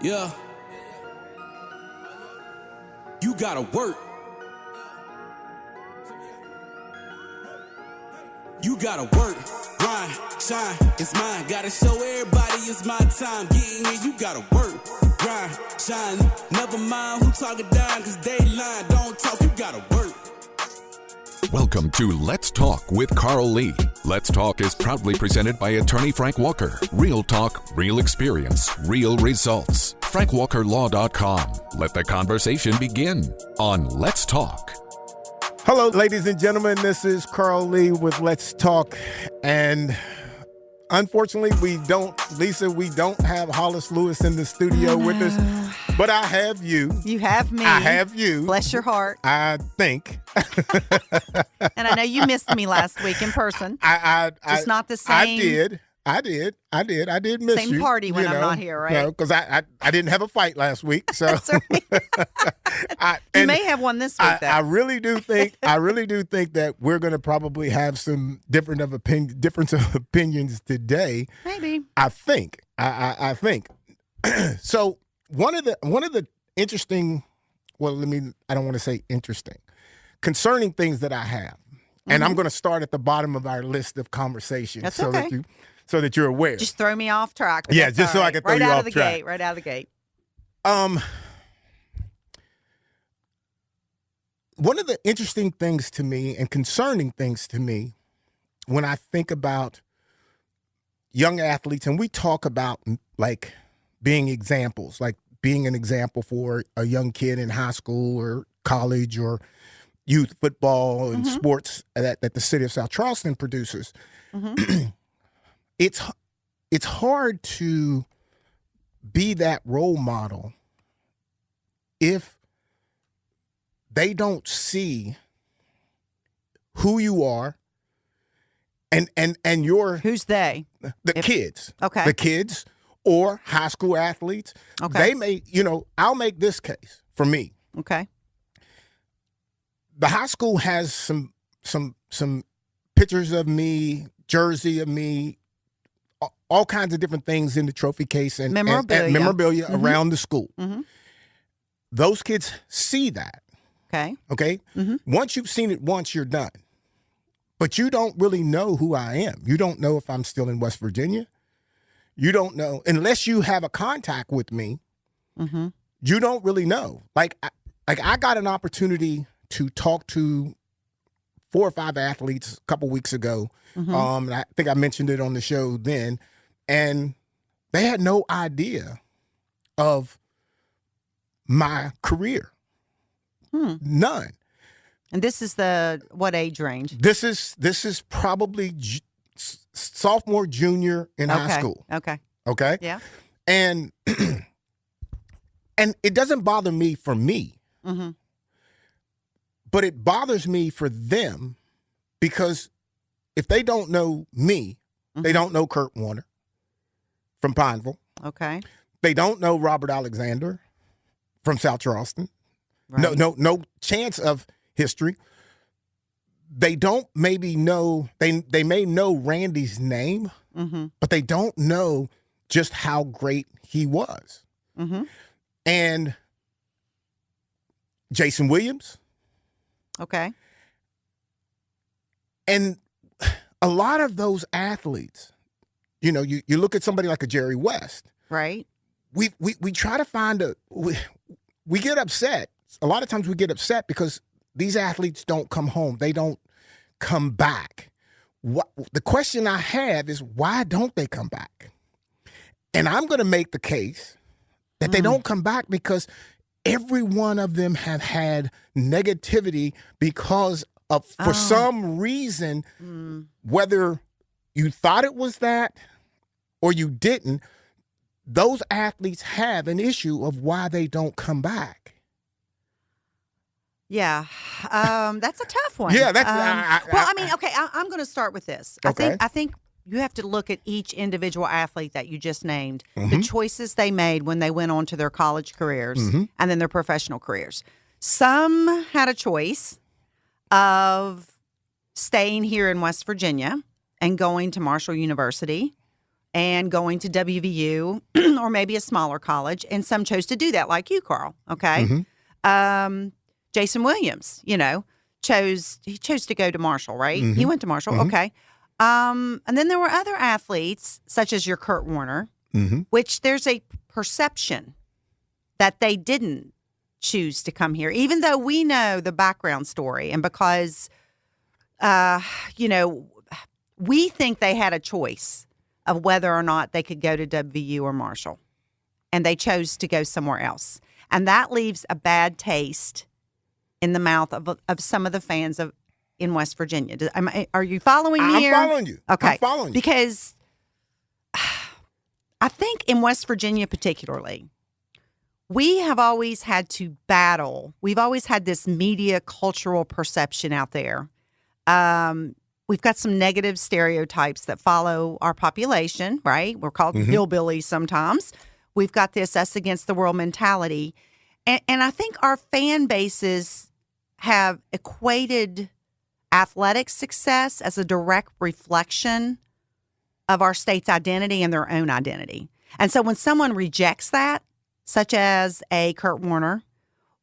Yeah. You gotta work. You gotta work, grind, shine, it's mine. Gotta show everybody it's my time. Getting here, you gotta work, grind, shine. Never mind who talking down, cause they lying. Don't talk, you gotta work. Welcome to Let's Talk with Carl Lee. Let's Talk is proudly presented by attorney Frank Walker. Real talk, real experience, real results. FrankWalkerLaw.com. Let the conversation begin on Let's Talk. Hello, ladies and gentlemen. This is Carl Lee with Let's Talk. And unfortunately, we don't have Hollis Lewis in the studio with us. But I have you. You have me. I have you. Bless your heart. I think. And I know you missed me last week in person. Just not the same. I did miss you. Same party when I'm not here, right? No, because I didn't have a fight last week. So That's right. You may have one this week, though. I really do think that we're going to probably have some difference of opinions today. Maybe. I think. I think. So one of the interesting, I don't want to say interesting, concerning things that I have, and I'm going to start at the bottom of our list of conversations. That's so okay. So that you're aware. Just throw me off track. Yeah, just so I can throw you off track. Right out of the gate. One of the interesting things to me and concerning things to me when I think about young athletes, and we talk about like being examples, like being an example for a young kid in high school or college or youth football and sports that the city of South Charleston produces. It's hard to be that role model if they don't see who you are and your Who's they? Kids. Okay. The kids or high school athletes. Okay. They may, I'll make this case for me. Okay. The high school has some pictures of me, jersey of me, all kinds of different things in the trophy case and memorabilia around the school. Those kids see that. Okay? Once you've seen it once, you're done. But you don't really know who I am. You don't know if I'm still in West Virginia. You don't know, unless you have a contact with me, you don't really know. Like I got an opportunity to talk to 4 or 5 athletes a couple weeks ago. I think I mentioned it on the show then. And they had no idea of my career. None. And this is what age range? This is probably sophomore, junior in high school. Okay? Yeah. And it doesn't bother me for me. But it bothers me for them because if they don't know me, they don't know Curt Warner from Pineville. Okay. They don't know Robert Alexander from South Charleston. Right. No chance of history. They don't maybe know, they may know Randy's name, but they don't know just how great he was. And Jason Williams. Okay. And a lot of those athletes, you look at somebody like a Jerry West. Right. We try to find we get upset. A lot of times we get upset because these athletes don't come home. They don't come back. The question I have is, why don't they come back? And I'm going to make the case that they don't come back because every one of them have had negativity because of, for some reason, whether you thought it was that or you didn't, those athletes have an issue of why they don't come back. Yeah, that's a tough one. Yeah, that's. I'm going to start with this. Okay. I think you have to look at each individual athlete that you just named, the choices they made when they went on to their college careers and then their professional careers. Some had a choice of staying here in West Virginia and going to Marshall University and going to WVU or maybe a smaller college. And some chose to do that, like you, Carl. Okay. Mm-hmm. Jason Williams, chose to go to Marshall, right? Mm-hmm. He went to Marshall. Mm-hmm. Okay. And then there were other athletes, such as your Curt Warner, mm-hmm. which there's a perception that they didn't choose to come here, even though we know the background story. And because, we think they had a choice of whether or not they could go to WVU or Marshall. And they chose to go somewhere else. And that leaves a bad taste in the mouth of some of the fans in West Virginia. Are you following me here? I'm following you. Okay. I'm following you. Because I think in West Virginia particularly, we have always had to battle. We've always had this media cultural perception out there. We've got some negative stereotypes that follow our population, right? We're called hillbillies sometimes. We've got this us against the world mentality. And I think our fan bases have equated athletic success as a direct reflection of our state's identity and their own identity. And so when someone rejects that, such as a Curt Warner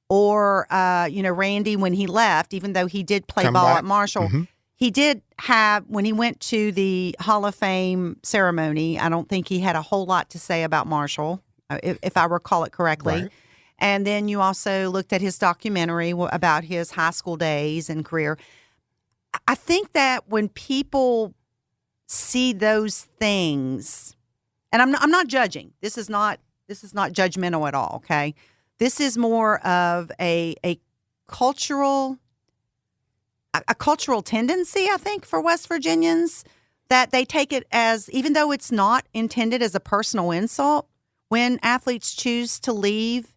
or, Randy when he left, even though he did play ball at Marshall, he did have, when he went to the Hall of Fame ceremony, I don't think he had a whole lot to say about Marshall, if I recall it correctly. Right. And then you also looked at his documentary about his high school days and career. I think that when people see those things, and I'm not judging. This is not judgmental at all. Okay, this is more of a cultural tendency, I think, for West Virginians, that they take it as, even though it's not intended as a personal insult, when athletes choose to leave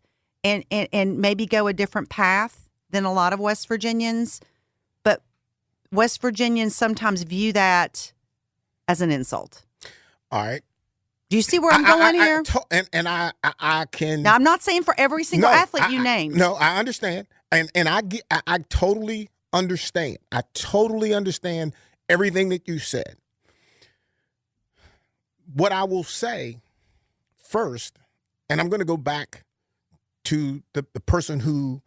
and maybe go a different path than a lot of West Virginians, but West Virginians sometimes view that as an insult. All right. Do you see where I'm going here? I can. Now, I'm not saying for every single athlete you named. No, I understand, and I totally understand. I totally understand everything that you said. What I will say first, and I'm going to go back to the person who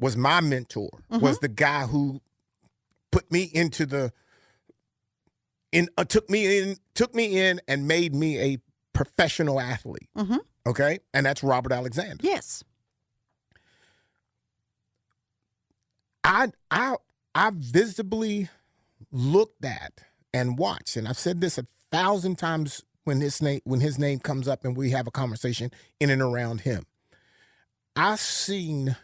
was my mentor, was the guy who put me into took me in and made me a professional athlete. Okay? And that's Robert Alexander. Yes. I visibly looked at and watched, and I've said this 1,000 times when his name comes up and we have a conversation in and around him. I've seen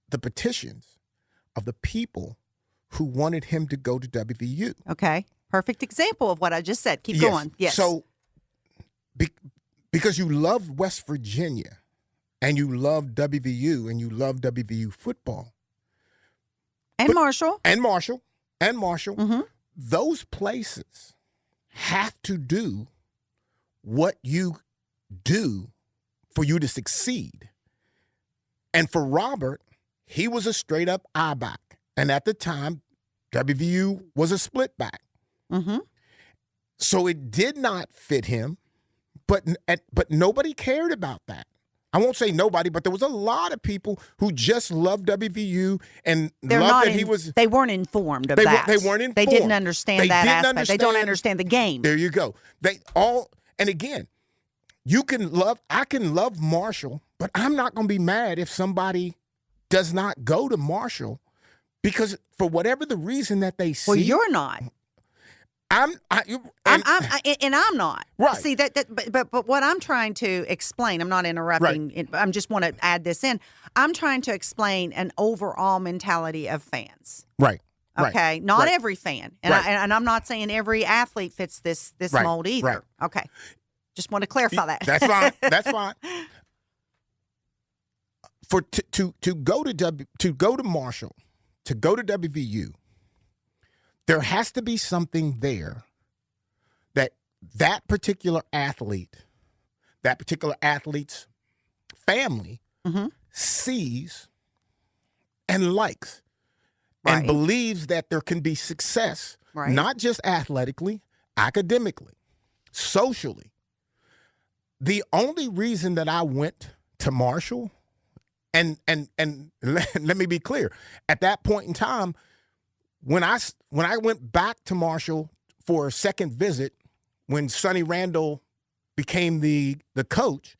the petitions of the people who wanted him to go to WVU. Okay. Perfect example of what I just said. Keep going. Yes. So, because you love West Virginia and you love WVU and you love WVU football. And Marshall. And Marshall. Those places have to do what you do for you to succeed. And for Robert, he was a straight-up I-back. And at the time, WVU was a split back. So it did not fit him, but nobody cared about that. I won't say nobody, but there was a lot of people who just loved WVU and loved that he was. They weren't informed of that. They weren't informed. They didn't understand that aspect. They don't understand the game. There you go. And again, I can love Marshall, but I'm not going to be mad if somebody does not go to Marshall because for whatever the reason that they see. Well, you're not. I'm not. Right. See but what I'm trying to explain, I'm not interrupting. Right. I just want to add this in. I'm trying to explain an overall mentality of fans. Right. Okay. Not every fan, and I'm not saying every athlete fits this mold either. Right. Okay. Just want to clarify that. That's fine. That's fine. To go to Marshall, to go to WVU. There has to be something there that particular athlete, that particular athlete's family sees and likes and believes that there can be success, not just athletically, academically. socially. The only reason that I went to Marshall, and let me be clear, at that point in time, when I went back to Marshall for a second visit, when Sonny Randall became the coach,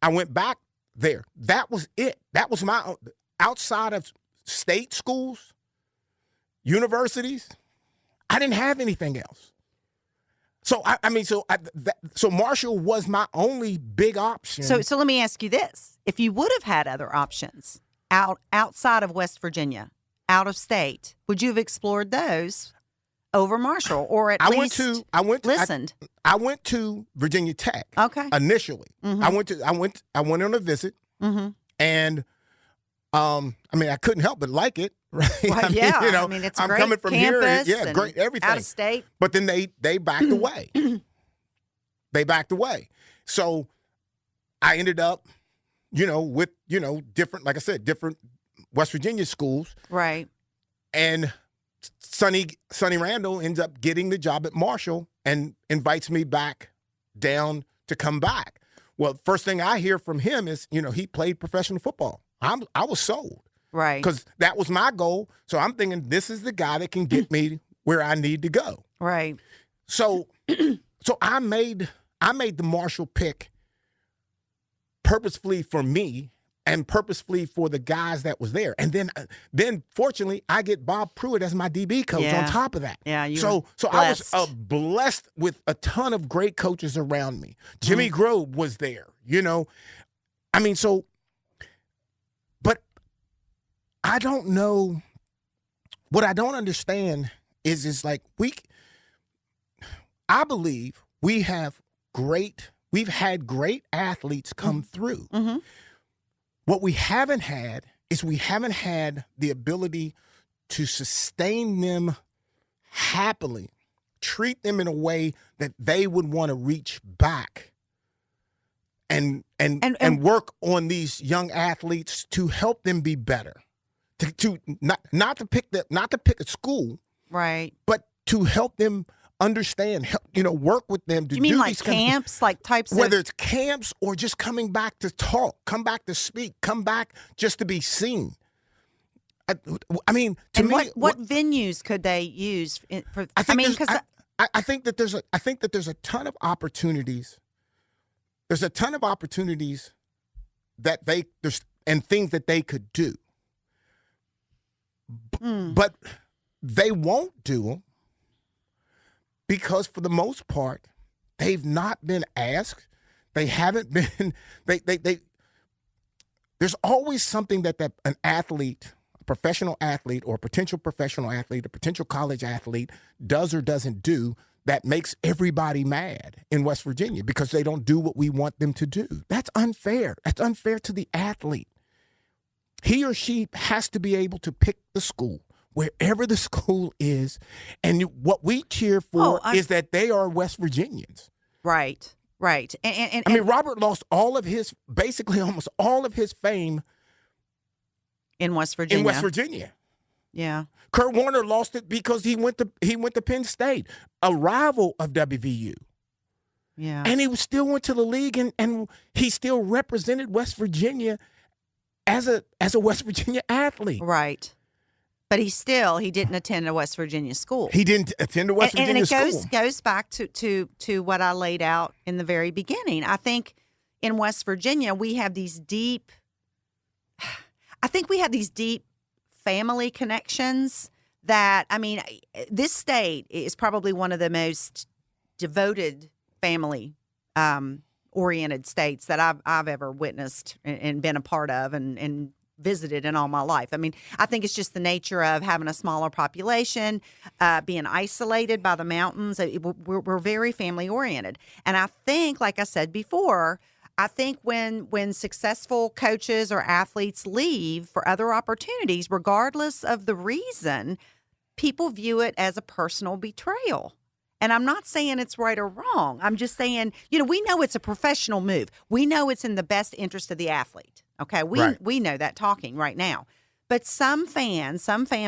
I went back there. That was it. That was my, outside of state schools, universities, I didn't have anything else. So so Marshall was my only big option. So let me ask you this: if you would have had other options outside of West Virginia, out of state, would you have explored those over Marshall, or at least listened? I went to Virginia Tech. Okay. Initially, I went on a visit, and I couldn't help but like it. Right? Well, it's I'm great coming from campus, here. Great everything. Out of state. But then they backed away. They backed away. So I ended up, with different, like I said, different West Virginia schools. Right. And Sonny Randall ends up getting the job at Marshall and invites me back down to come back. Well, first thing I hear from him is, he played professional football. I was sold. Right. Because that was my goal. So I'm thinking this is the guy that can get me where I need to go. Right. So I made the Marshall pick purposefully for me and purposefully for the guys that was there. And then fortunately I get Bob Pruitt as my DB coach on top of that. Yeah. So I was blessed with a ton of great coaches around me. Jimmy Grove was there, but I don't know. What I don't understand is like I believe we've had great athletes come through. Mm-hmm. What we haven't had is the ability to sustain them happily, treat them in a way that they would want to reach back and work on these young athletes to help them be better. To not to pick a school, right? But to help them understand, work with them. You mean like camps, like types of... Whether it's camps or just coming back to talk, come back to speak, come back just to be seen. To me, what venues could they use for? I think that there's a ton of opportunities. There's a ton of opportunities and things that they could do. But they won't do them because, for the most part, they've not been asked. They haven't been. They. There's always something that an athlete, a professional athlete, or a potential professional athlete, a potential college athlete, does or doesn't do that makes everybody mad in West Virginia because they don't do what we want them to do. That's unfair. That's unfair to the athlete. He or she has to be able to pick the school, wherever the school is. And what we cheer for is that they are West Virginians. Right, right. And Robert lost basically almost all of his fame in West Virginia. Yeah. Curt Warner lost it because he went to Penn State, a rival of WVU. Yeah. And he still went to the league and he still represented West Virginia as a West Virginia athlete. Right. But he didn't attend a West Virginia school. He didn't attend a West Virginia school. And it goes back to what I laid out in the very beginning. I think in West Virginia we have these deep family connections that, this state is probably one of the most devoted family oriented states that I've ever witnessed and been a part of and visited in all my life. I think it's just the nature of having a smaller population, being isolated by the mountains. We're very family oriented. And I think, like I said before, when successful coaches or athletes leave for other opportunities, regardless of the reason, people view it as a personal betrayal. And I'm not saying it's right or wrong. I'm just saying, we know it's a professional move. We know it's in the best interest of the athlete. Okay, we know that talking right now. But some fan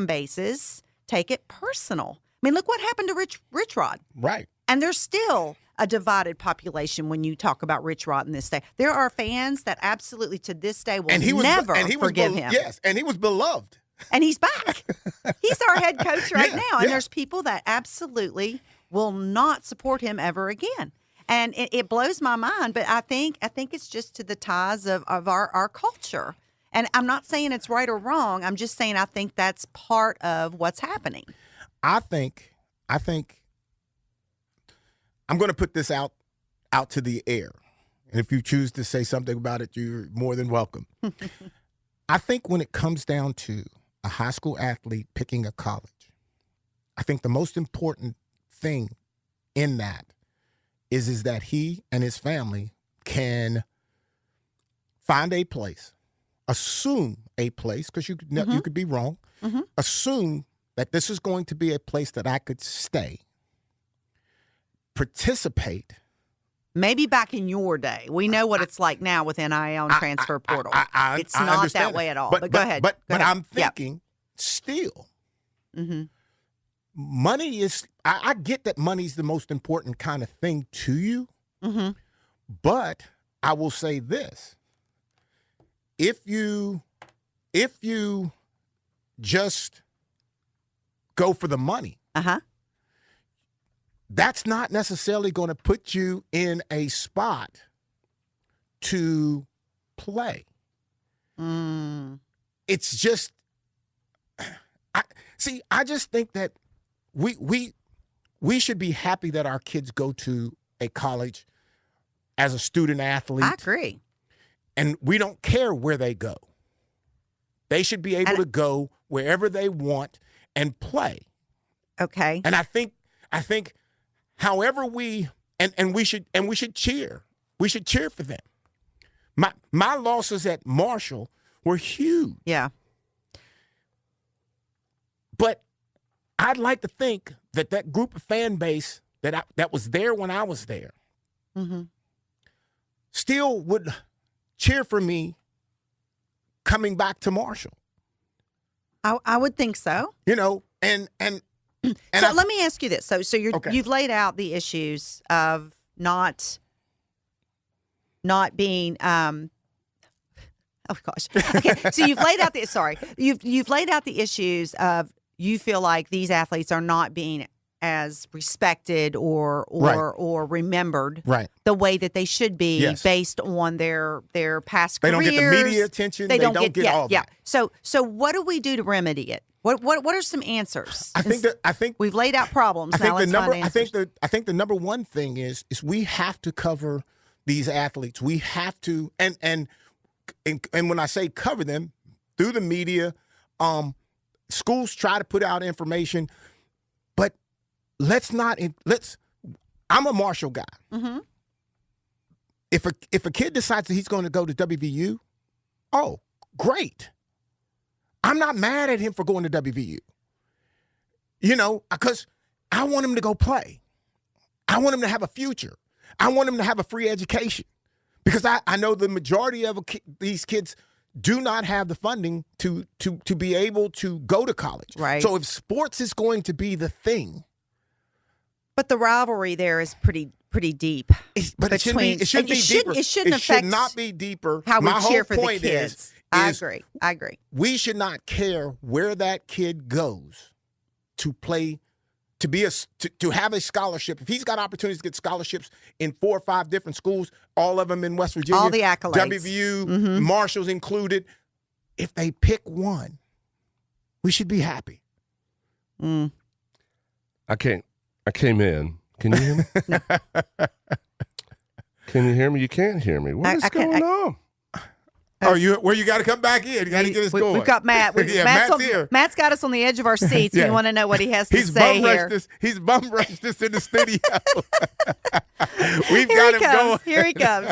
bases take it personal. Look what happened to Rich Rod. Right. And there's still a divided population when you talk about Rich Rod in this day. There are fans that absolutely to this day will never forgive him. Yes, and he was beloved. And he's back. He's our head coach right now. And yeah. there's people that absolutely will not support him ever again. And it blows my mind, but I think it's just to the ties of our culture. And I'm not saying it's right or wrong. I'm just saying I think that's part of what's happening. I think I'm going to put this out to the air. And if you choose to say something about it, you're more than welcome. I think when it comes down to a high school athlete picking a college, I think the most important thing in that is that he and his family can find a place, assume a place, because you could be wrong, assume that this is going to be a place that I could stay, participate. Maybe back in your day. We know what it's like now with NIL and transfer portal. It's not that way at all. But go ahead. But I'm thinking still, money is, I get that money's the most important kind of thing to you. But I will say this. If you just go for the money, that's not necessarily going to put you in a spot to play. It's just, I just think that we should be happy that our kids go to a college as a student athlete. I agree. And we don't care where they go. They should be able to go wherever they want and play. Okay. And I think however we should cheer. We should cheer for them. My losses at Marshall were huge. Yeah. But I'd like to think that group of fan base that was there when I was there still would cheer for me coming back to Marshall. I would think so. You know, and so let me ask you this. So you've laid out the issues of not being oh gosh. Okay. So you've laid out you've laid out the issues of you feel like these athletes are not being as respected or remembered the way that they should be based on their past careers. They don't get the media attention. They don't get all that. So what do we do to remedy it? What are some answers? I think we've laid out problems. I think I think the number one thing is we have to cover these athletes. We have to and when I say cover them through the media, schools try to put out information, but I'm a Marshall guy. If a kid decides that he's going to go to WVU, oh, great. I'm not mad at him for going to WVU. You know, because I want him to go play. I want him to have a future. I want him to have a free education. Because I know the majority of these kids do not have the funding to be able to go to college. Right. So if sports is going to be the thing. But the rivalry there is pretty deep. It shouldn't be deeper. It shouldn't affect not be deeper. How we cheer for the point kids. I agree. We should not care where that kid goes to play, to have a scholarship. If he's got opportunities to get scholarships in 4 or 5 different schools, all of them in West Virginia, all the accolades, WVU, Marshall's included. If they pick one, we should be happy. I came in. Can you hear me? No. Can you hear me? You can't hear me. What is going on? Oh, you got to come back in. You got to get us going. We've got Matt. Matt's here. Matt's got us on the edge of our seats. We want to know what he has to say here. He's bum rushed us in the studio. We've got him going. Here he comes.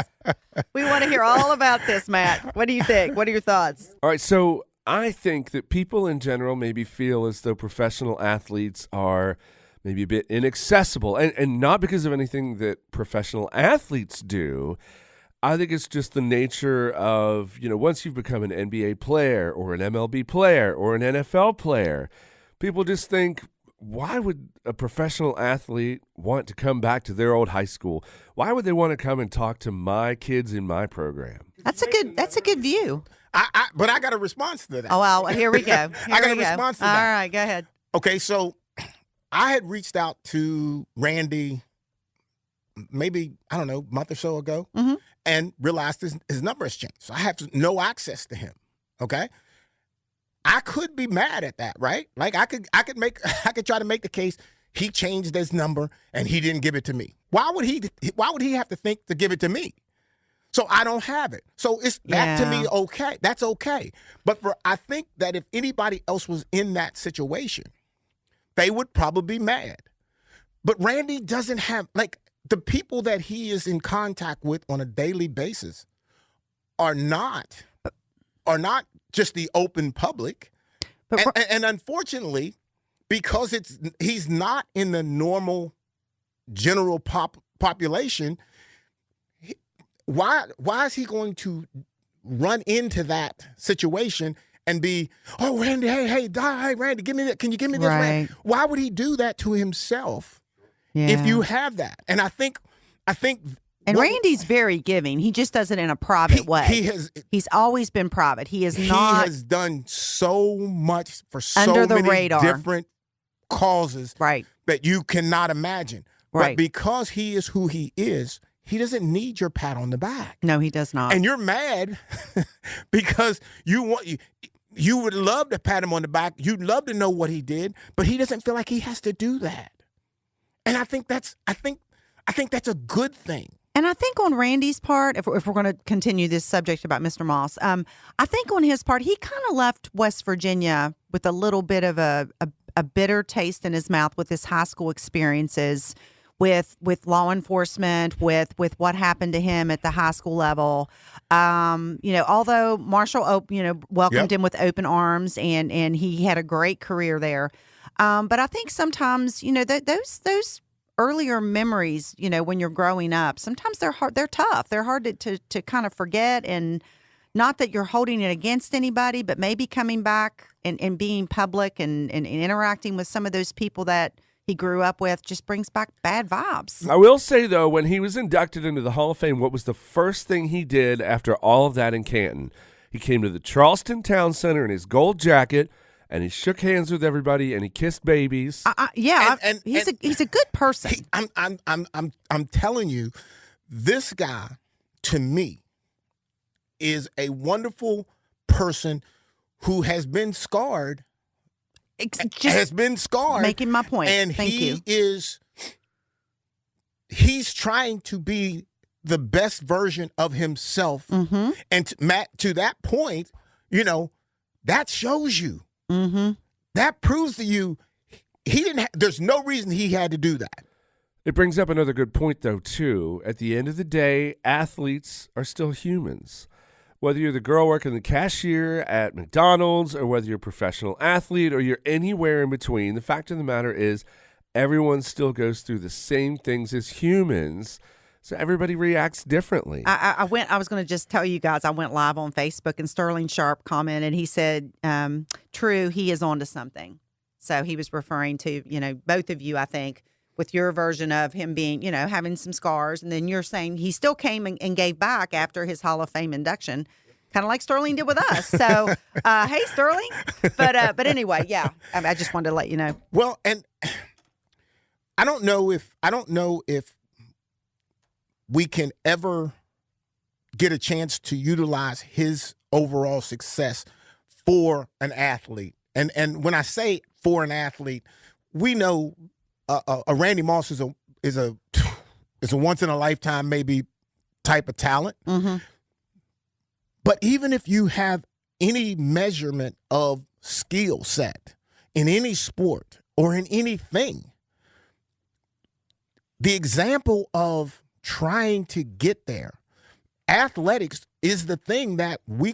We want to hear all about this, Matt. What do you think? What are your thoughts? All right, so I think that people in general maybe feel as though professional athletes are maybe a bit inaccessible, and not because of anything that professional athletes do. I think it's just the nature of, once you've become an NBA player or an MLB player or an NFL player, people just think, why would a professional athlete want to come back to their old high school? Why would they want to come and talk to my kids in my program? That's a good view. But I got a response to that. Oh, well, here we go. I got a response to that. All right, go ahead. Okay, so I had reached out to Randy maybe, I don't know, a month or so ago, and realized his number has changed. So I have no access to him, okay? I could be mad at that, right? Like I could try to make the case he changed his number and he didn't give it to me. Why would he have to think to give it to me? So I don't have it. So it's that to me okay. That's okay. But I think that if anybody else was in that situation, they would probably be mad. But Randy doesn't have, like, the people that he is in contact with on a daily basis are not just the open public. And unfortunately, because he's not in the normal general population, why is he going to run into that situation and be, oh, Randy, hey, Randy, give me that. Can you give me this? Right. Why would he do that to himself if you have that? And I think. And Randy's very giving. He just does it in a private way. He's always been private. He has done so much for under so the many radar. Different causes that you cannot imagine. Right. But because he is who he is, he doesn't need your pat on the back. No, he does not. And you're mad because you would love to pat him on the back. You'd love to know what he did, but he doesn't feel like he has to do that. And I think that's a good thing. And I think on Randy's part, if we're going to continue this subject about Mr. Moss, I think on his part, he kind of left West Virginia with a little bit of a bitter taste in his mouth with his high school experiences with law enforcement, with what happened to him at the high school level. Although Marshall, welcomed him with open arms and he had a great career there. But I think sometimes, those earlier memories, when you're growing up, sometimes they're hard. They're tough. They're hard to kind of forget. And not that you're holding it against anybody, but maybe coming back and being public and interacting with some of those people that he grew up with just brings back bad vibes. I will say, though, when he was inducted into the Hall of Fame, what was the first thing he did after all of that in Canton? He came to the Charleston Town Center in his gold jacket, and he shook hands with everybody, and he kissed babies. He's a good person. I'm telling you, this guy, to me, is a wonderful person who has been scarred. Making my point. And he's trying to be the best version of himself. Mm-hmm. And to that point, that shows you. Mm-hmm. That proves to you there's no reason he had to do that. It brings up another good point, though, too. At the end of the day, athletes are still humans. Whether you're the girl working the cashier at McDonald's or whether you're a professional athlete or you're anywhere in between, the fact of the matter is everyone still goes through the same things as humans. So everybody reacts differently. I was going to just tell you guys, I went live on Facebook and Sterling Sharpe commented. He said, true, he is onto something. So he was referring to, both of you, I think, with your version of him being, having some scars. And then you're saying he still came and gave back after his Hall of Fame induction, kind of like Sterling did with us. So, hey, Sterling. But anyway, yeah, I just wanted to let you know. Well, and I don't know if we can ever get a chance to utilize his overall success for an athlete. And when I say for an athlete, we know a Randy Moss is a once in a lifetime maybe type of talent. Mm-hmm. But even if you have any measurement of skill set in any sport or in anything, the example of trying to get there, athletics is the thing that we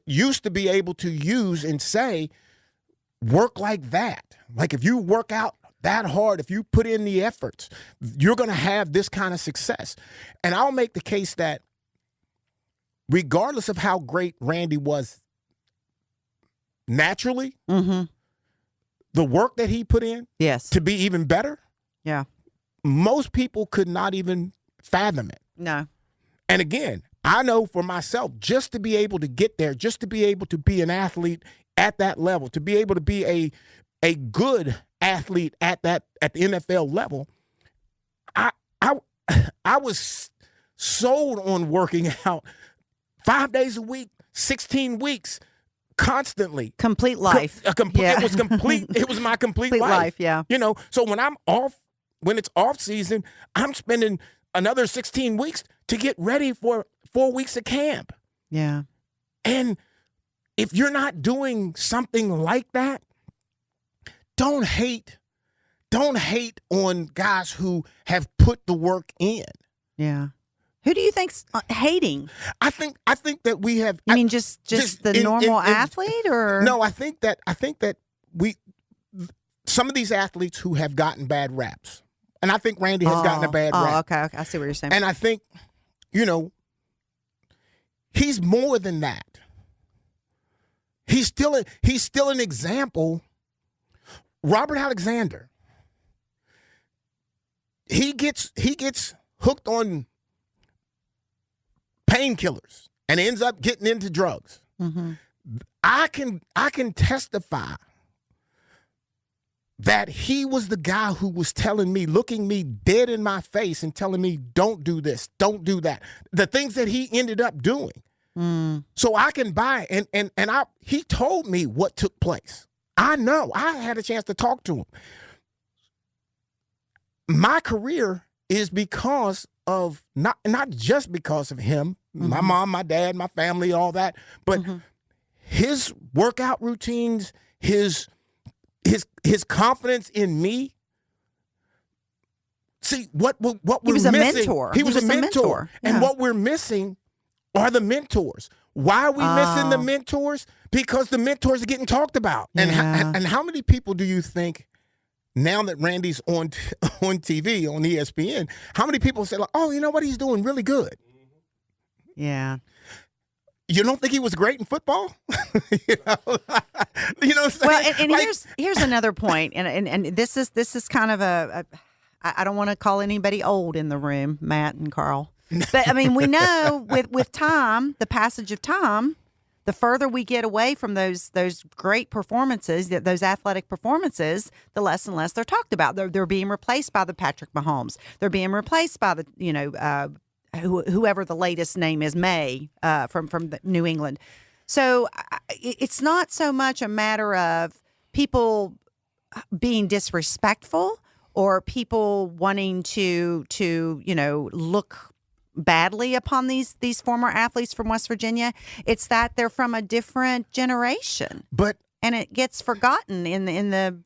used to be able to use and say, work like that. Like if you work out that hard, if you put in the efforts, you're going to have this kind of success. And I'll make the case that regardless of how great Randy was naturally, mm-hmm. the work that he put in to be even better, most people could not even fathom it. No. And again, I know for myself, just to be able to get there, just to be able to be an athlete at that level, to be able to be a good athlete at the NFL level, I was sold on working out 5 days a week, 16 weeks, constantly. Complete life. It was complete. It was my complete life. Yeah. You know, so when I'm off, when it's off season, I'm spending another 16 weeks to get ready for 4 weeks of camp. Yeah. And if you're not doing something like that, don't hate on guys who have put the work in. Yeah. Who do you think's hating? I think that we have. You mean just the normal athlete, or no? I think that some of these athletes who have gotten bad raps, and I think Randy has gotten a bad rap. Okay, I see what you're saying. And I think, he's more than that. He's still an example. Robert Alexander. He gets hooked on painkillers and ends up getting into drugs. Mm-hmm. I can testify that he was the guy who was telling me, looking me dead in my face and telling me, don't do this, don't do that. The things that he ended up doing. So I can buy it. And he told me what took place. I know. I had a chance to talk to him. My career is because of not just because of him, my mom, my dad, my family, all that, but his workout routines, his confidence in me. See, what we're missing. Mentor. He was a mentor. Yeah. And what we're missing are the mentors. Why are we missing the mentors? Because the mentors are getting talked about. Yeah. And how many people do you think, now that Randy's on TV, on ESPN, how many people say, like, oh, you know what, he's doing really good? Yeah. You don't think he was great in football? you know what I'm saying? Well, and here's another point, and this is kind of I don't want to call anybody old in the room, Matt and Carl, but I mean, we know with time, the passage of time, the further we get away from those great performances, those athletic performances, the less and less they're talked about. They're being replaced by the Patrick Mahomes. They're being replaced by the whoever the latest name is, from New England. So it's not so much a matter of people being disrespectful or people wanting to look badly upon these former athletes from West Virginia. It's that they're from a different generation, and it gets forgotten in the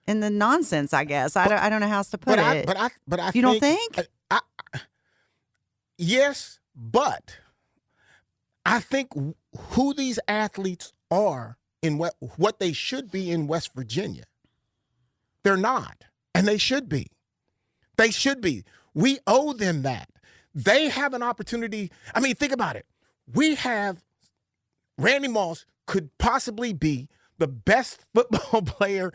nonsense. I guess I don't know how else to put it. But I you don't think? Yes, but I think who these athletes are in what they should be in West Virginia, they're not, and they should be. They should be. We owe them that. They have an opportunity. I mean, think about it. We have Randy Moss could possibly be the best football player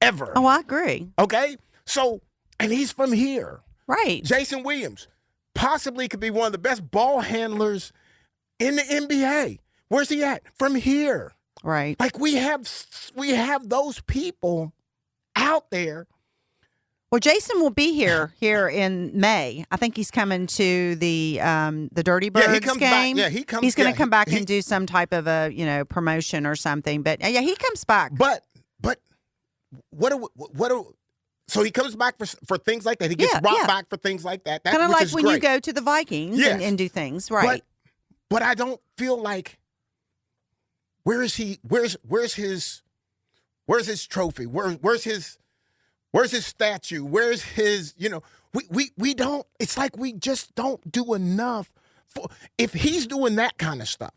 ever. Oh, I agree. Okay? So, and he's from here. Right. Jason Williams possibly could be one of the best ball handlers in the NBA. Where's he at? From here. Right. Like we have those people out there. Well, Jason will be here in May. I think he's coming to the Dirty Birds game. He comes. He's going to come back and do some type of a promotion or something. But yeah, he comes back. But so he comes back for things like that. He gets brought back for things like that. Kind of like when you go to the Vikings and do things, right? But I don't feel like where is he? Where's his trophy? Where's his statue? Where's his, we don't, it's like we just don't do enough. If he's doing that kind of stuff,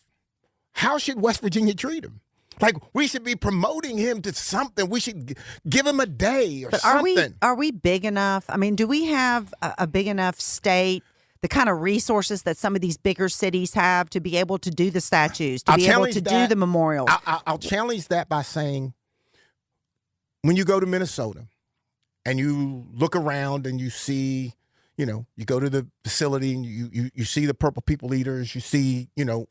how should West Virginia treat him? Like, we should be promoting him to something. We should give him a day or something. Are we big enough? I mean, do we have a big enough state, the kind of resources that some of these bigger cities have to be able to do the statues, to be able to do the memorials? I'll challenge that by saying, when you go to Minnesota and you look around and you see, you go to the facility and you see the Purple People Eaters, you see,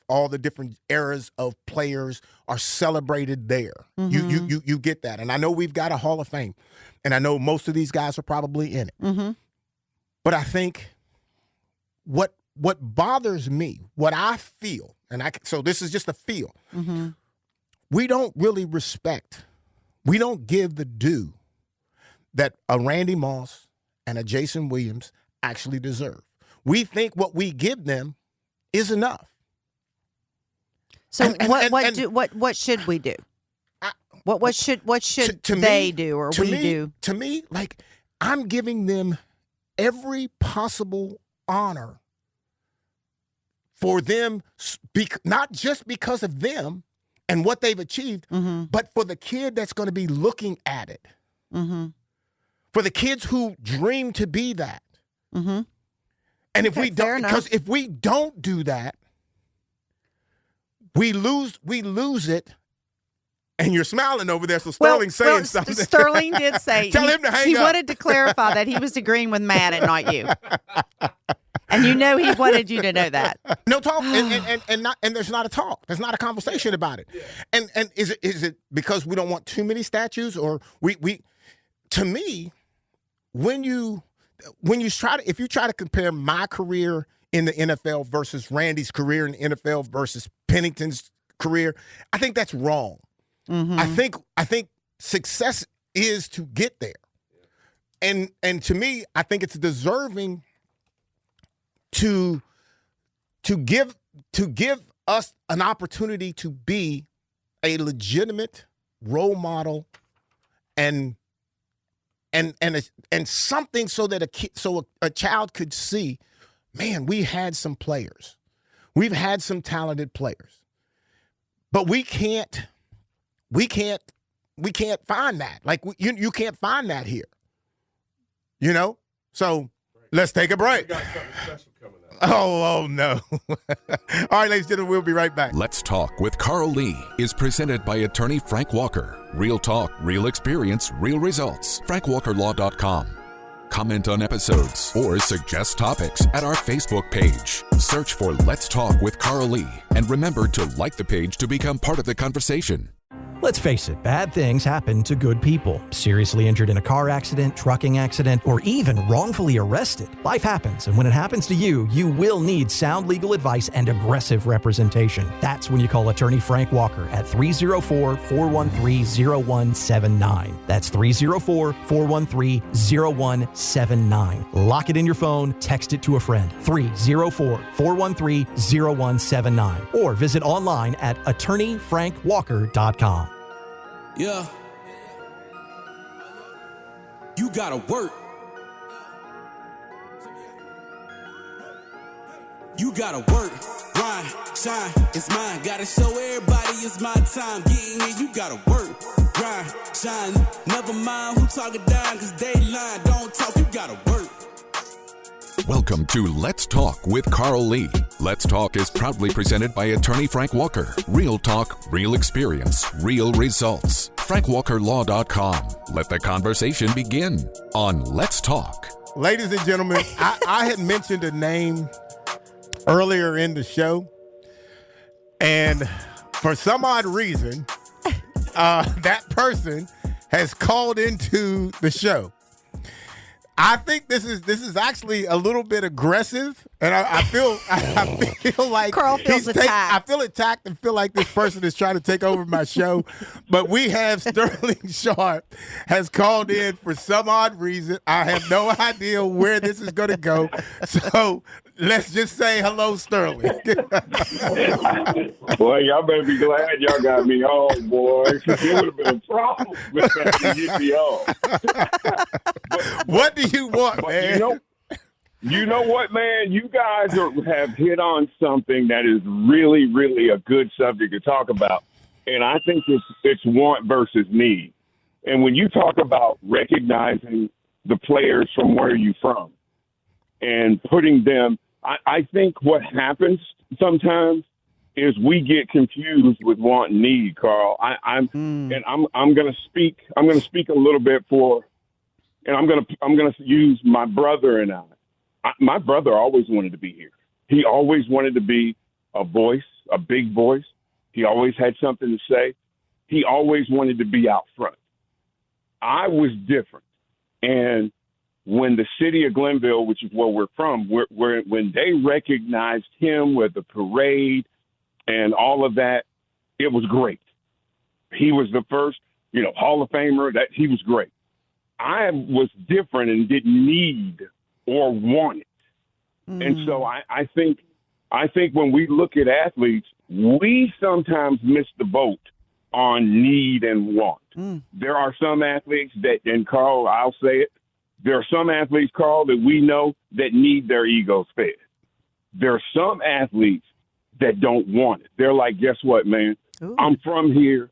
all the different eras of players are celebrated there. Mm-hmm. You get that. And I know we've got a Hall of Fame, and I know most of these guys are probably in it. Mm-hmm. But I think what bothers me, what I feel, so this is just a feel, mm-hmm. we don't really respect, we don't give the due that a Randy Moss and a Jason Williams actually deserve. We think what we give them is enough. So what should we do? What should they do or we do? To me, like, I'm giving them every possible honor for them, not just because of them and what they've achieved, mm-hmm. but for the kid that's going to be looking at it. Mm-hmm. For the kids who dream to be that. Mm-hmm. And if we don't, because if we don't do that, we lose it. And you're smiling over there, so Sterling's saying something. Sterling did say Tell him to hang up. He wanted to clarify that he was agreeing with Matt and not you. And he wanted you to know that. No talk, and there's not a talk. There's not a conversation about it. Yeah. And is it because we don't want too many statues, or we to me, if you try to compare my career in the NFL versus Randy's career in the NFL versus Pennington's career, I think that's wrong. Mm-hmm. I think success is to get there. And to me, I think it's deserving to give us an opportunity to be a legitimate role model and something so that a child could see, man, we had some players. We've had some talented players. But we can't find that. Like, you can't find that here. So let's take a break. We got something special coming up. Oh no. All right, ladies and gentlemen, we'll be right back. Let's Talk with Carl Lee is presented by attorney Frank Walker. Real talk, real experience, real results. FrankWalkerLaw.com. Comment on episodes or suggest topics at our Facebook page. Search for Let's Talk with Carl Lee, and remember to like the page to become part of the conversation. Let's face it, bad things happen to good people. Seriously injured in a car accident, trucking accident, or even wrongfully arrested. Life happens, and when it happens to you, you will need sound legal advice and aggressive representation. That's when you call attorney Frank Walker at 304-413-0179. That's 304-413-0179. Lock it in your phone, text it to a friend. 304-413-0179. Or visit online at attorneyfrankwalker.com. Yeah. You gotta work. You gotta work, grind, shine, it's mine. Gotta show everybody it's my time. Getting here, you gotta work, grind, shine. Never mind who talking down, cause they lying. Don't talk, you gotta work. Welcome to Let's Talk with Carl Lee. Let's Talk is proudly presented by attorney Frank Walker. Real talk, real experience, real results. FrankWalkerLaw.com. Let the conversation begin on Let's Talk. Ladies and gentlemen, I had mentioned a name earlier in the show, and for some odd reason, that person has called into the show. I think this is actually a little bit aggressive, and I feel like Carl feels attacked. I feel attacked and feel like this person is trying to take over my show. But we have Sterling Sharpe has called in for some odd reason. I have no idea where this is going to go. So let's just say hello, Sterling. Boy, y'all better be glad y'all got me on, boy. It would have been a problem with that to get me on. What do you want, man? You know what, man? You guys have hit on something that is really, really a good subject to talk about. And I think it's want versus need. And when you talk about recognizing the players from where you're from and putting them, I think what happens sometimes is we get confused with want and need, Carl. I'm going to speak a little bit for, and I'm going to use my brother and I. My brother always wanted to be here. He always wanted to be a voice, a big voice. He always had something to say. He always wanted to be out front. I was different. And when the city of Glenville, which is where we're from, when they recognized him with the parade and all of that, it was great. He was the first, Hall of Famer. That he was great. I was different and didn't need or want it. And so I think when we look at athletes, we sometimes miss the boat on need and want. There are some athletes that, and Carl, I'll say it, there are some athletes, Carl, that we know that need their egos fed. There are some athletes that don't want it. They're like, guess what, man? Ooh. I'm from here,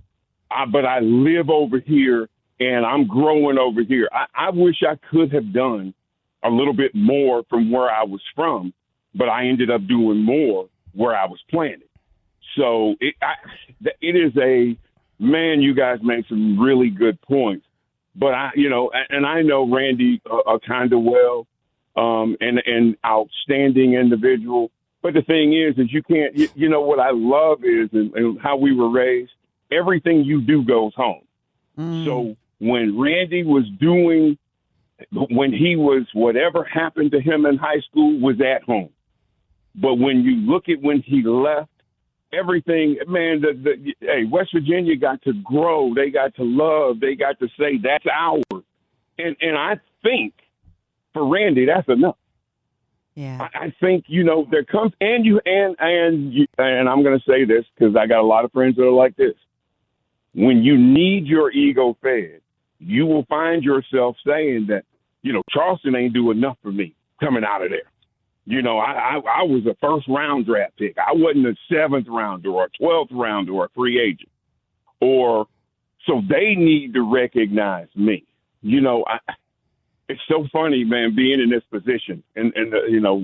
but I live over here, and I'm growing over here. I wish I could have done a little bit more from where I was from, but I ended up doing more where I was planted. So it is man, you guys make some really good points. But and I know Randy kind of well, and outstanding individual. But the thing is you can't. What I love is and how we were raised. Everything you do goes home. So when Randy was doing, when he was, whatever happened to him in high school was at home. But when you look at when he left, everything, man, West Virginia got to grow. They got to love. They got to say, that's ours. And I think for Randy, that's enough. Yeah. I think, there comes, and I'm going to say this because I got a lot of friends that are like this. When you need your ego fed, you will find yourself saying that, Charleston ain't do enough for me coming out of there. I was a first-round draft pick. I wasn't a seventh rounder or a 12th rounder or a free agent. So they need to recognize me. It's so funny, man, being in this position and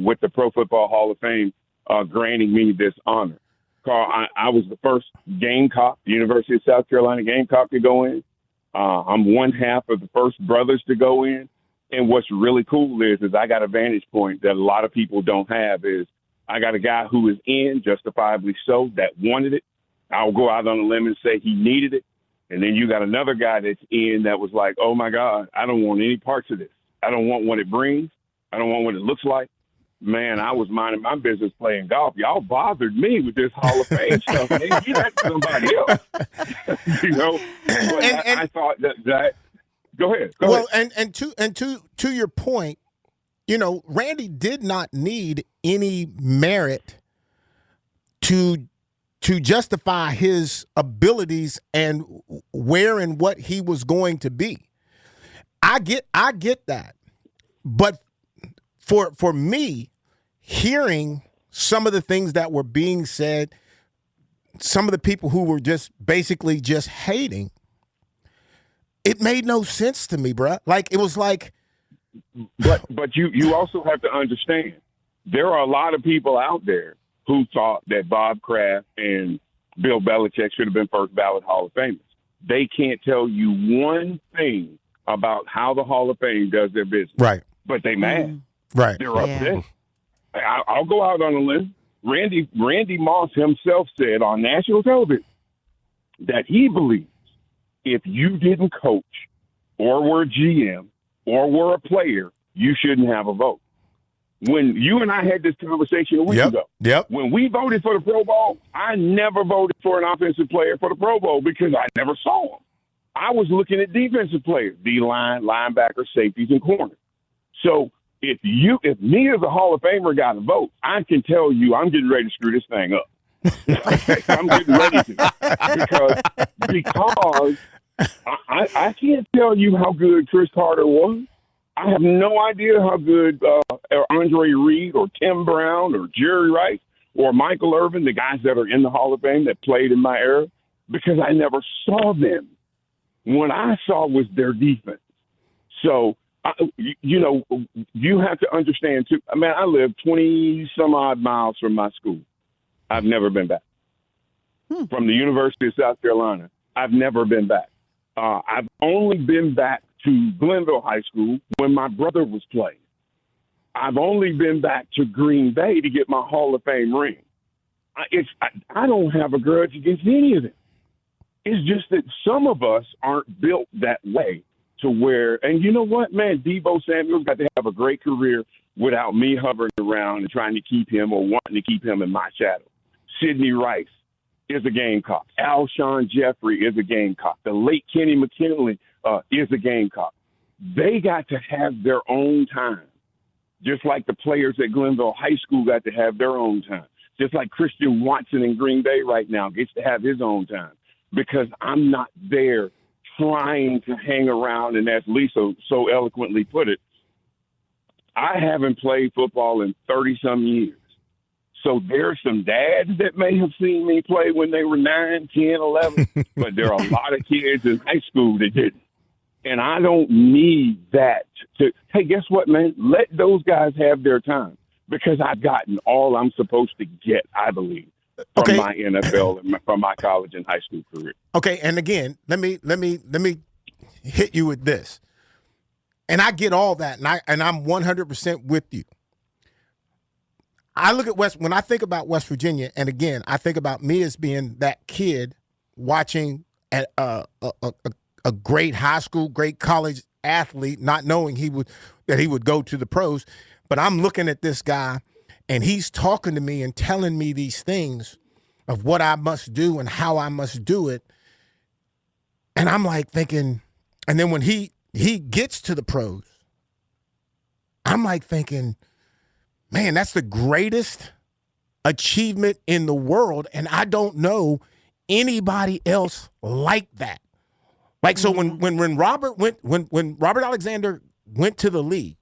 with the Pro Football Hall of Fame granting me this honor. Carl, I was the first Gamecock, the University of South Carolina Gamecock to go in. I'm one half of the first brothers to go in. And what's really cool is I got a vantage point that a lot of people don't have is I got a guy who is in, justifiably so, that wanted it. I'll go out on a limb and say he needed it. And then you got another guy that's in that was like, oh, my God, I don't want any parts of this. I don't want what it brings. I don't want what it looks like. Man, I was minding my business playing golf. Y'all bothered me with this Hall of Fame stuff. Man, get that to somebody else. But I thought that Go ahead. Go ahead. And to your point, Randy did not need any merit to justify his abilities and where and what he was going to be. I get that, but for me, hearing some of the things that were being said, some of the people who were just basically just hating. It made no sense to me, bruh. Like, it was like. But you also have to understand, there are a lot of people out there who thought that Bob Kraft and Bill Belichick should have been first ballot Hall of Famers. They can't tell you one thing about how the Hall of Fame does their business. Right. But they mad. Right. They're upset. I'll go out on a limb. Randy Moss himself said on national television that he believes if you didn't coach or were GM or were a player, you shouldn't have a vote. When you and I had this conversation a week ago, when we voted for the Pro Bowl, I never voted for an offensive player for the Pro Bowl because I never saw him. I was looking at defensive players, D-line, linebacker, safeties, and corners. So if me as a Hall of Famer got a vote, I can tell you I'm getting ready to screw this thing up. I'm getting ready to because I can't tell you how good Chris Carter was. I have no idea how good Andre Reed or Tim Brown or Jerry Rice or Michael Irvin, the guys that are in the Hall of Fame that played in my era, because I never saw them. What I saw was their defense. So, you have to understand, too. I mean, I live 20-some-odd miles from my school. I've never been back. from the University of South Carolina. I've never been back. I've only been back to Glenville High School when my brother was playing. I've only been back to Green Bay to get my Hall of Fame ring. I don't have a grudge against any of them. It's just that some of us aren't built that way to where, and you know what, man, Deebo Samuel's got to have a great career without me hovering around and trying to keep him or wanting to keep him in my shadow. Sidney Rice is a Gamecock. Alshon Jeffrey is a Gamecock. The late Kenny McKinley is a Gamecock. They got to have their own time, just like the players at Glenville High School got to have their own time, just like Christian Watson in Green Bay right now gets to have his own time, because I'm not there trying to hang around. And as Lisa so eloquently put it, I haven't played football in 30-some years. So there's some dads that may have seen me play when they were 9, 10, 11, but there are a lot of kids in high school that didn't. And I don't need that to, hey, guess what, man? Let those guys have their time, because I've gotten all I'm supposed to get, I believe, from my NFL and from my college and high school career. Okay, and again, let me hit you with this. And I get all that, and I'm 100% with you. I look at when I think about West Virginia, and again, I think about me as being that kid watching a great high school, great college athlete, not knowing that he would go to the pros. But I'm looking at this guy, and he's talking to me and telling me these things of what I must do and how I must do it. And I'm like thinking, and then when he gets to the pros, I'm like thinking, man, that's the greatest achievement in the world, and I don't know anybody else like that. Like, so when Robert Alexander went to the league,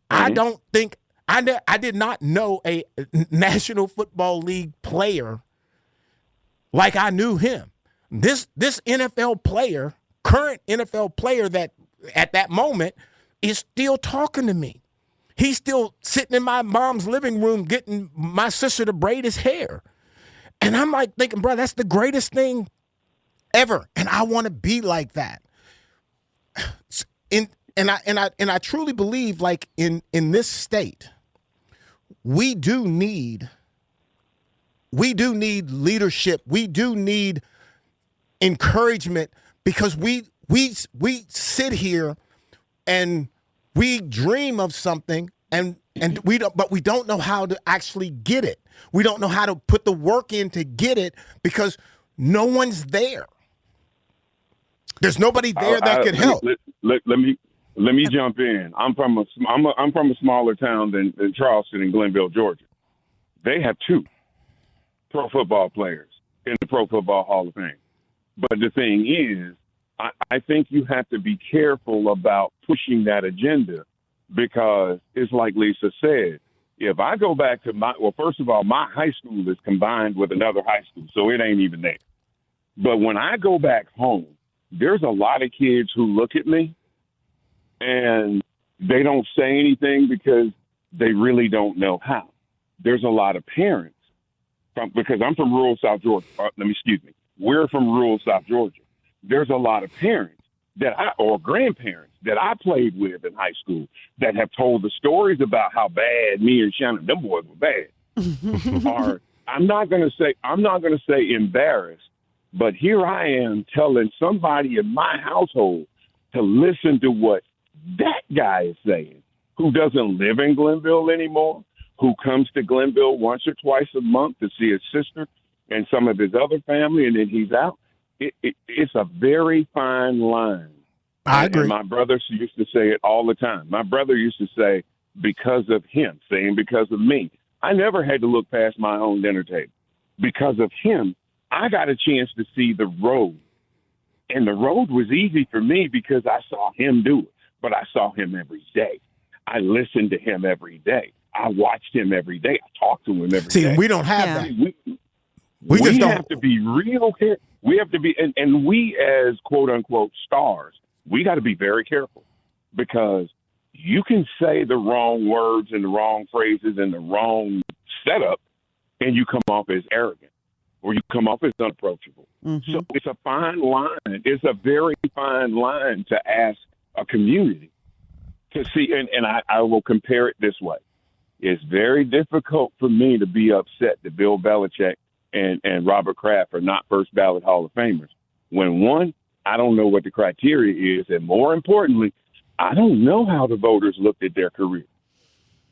I don't think I did not know a National Football League player like I knew him. This NFL player, current NFL player that at that moment is still talking to me. He's still sitting in my mom's living room getting my sister to braid his hair. And I'm like thinking, bro, that's the greatest thing ever. And I want to be like that. And I truly believe, like, in this state, we do need leadership. We do need encouragement, because we sit here and we dream of something and we don't know how to actually get it. We don't know how to put the work in to get it, because no one's there. There's nobody there that could help. Let me jump in. I'm from a smaller town than Charleston in Glenville, Georgia. They have 2 pro football players in the Pro Football Hall of Fame. But the thing is, I think you have to be careful about pushing that agenda, because it's like Lisa said, if I go back to first of all, my high school is combined with another high school, so it ain't even there. But when I go back home, there's a lot of kids who look at me and they don't say anything because they really don't know how. There's a lot of parents, because I'm from rural South Georgia. We're from rural South Georgia. There's a lot of parents or grandparents that I played with in high school that have told the stories about how bad me and Shannon, them boys were bad. I'm not going to say embarrassed, but here I am telling somebody in my household to listen to what that guy is saying, who doesn't live in Glenville anymore, who comes to Glenville once or twice a month to see his sister and some of his other family, and then he's out. It's a very fine line. I agree. And my brother used to say it all the time. My brother used to say, because of him, saying because of me. I never had to look past my own dinner table. Because of him, I got a chance to see the road. And the road was easy for me because I saw him do it. But I saw him every day. I listened to him every day. I watched him every day. I talked to him every day. See, we don't have that. We have to be real careful. We have to be, and we as quote unquote stars, we got to be very careful, because you can say the wrong words and the wrong phrases and the wrong setup, and you come off as arrogant. or you come off as unapproachable. So it's a fine line. It's a very fine line to ask a community to see. And I will compare it this way. It's very difficult for me to be upset that Bill Belichick and Robert Kraft are not first ballot Hall of Famers. When, one, I don't know what the criteria is, and more importantly, I don't know how the voters looked at their career.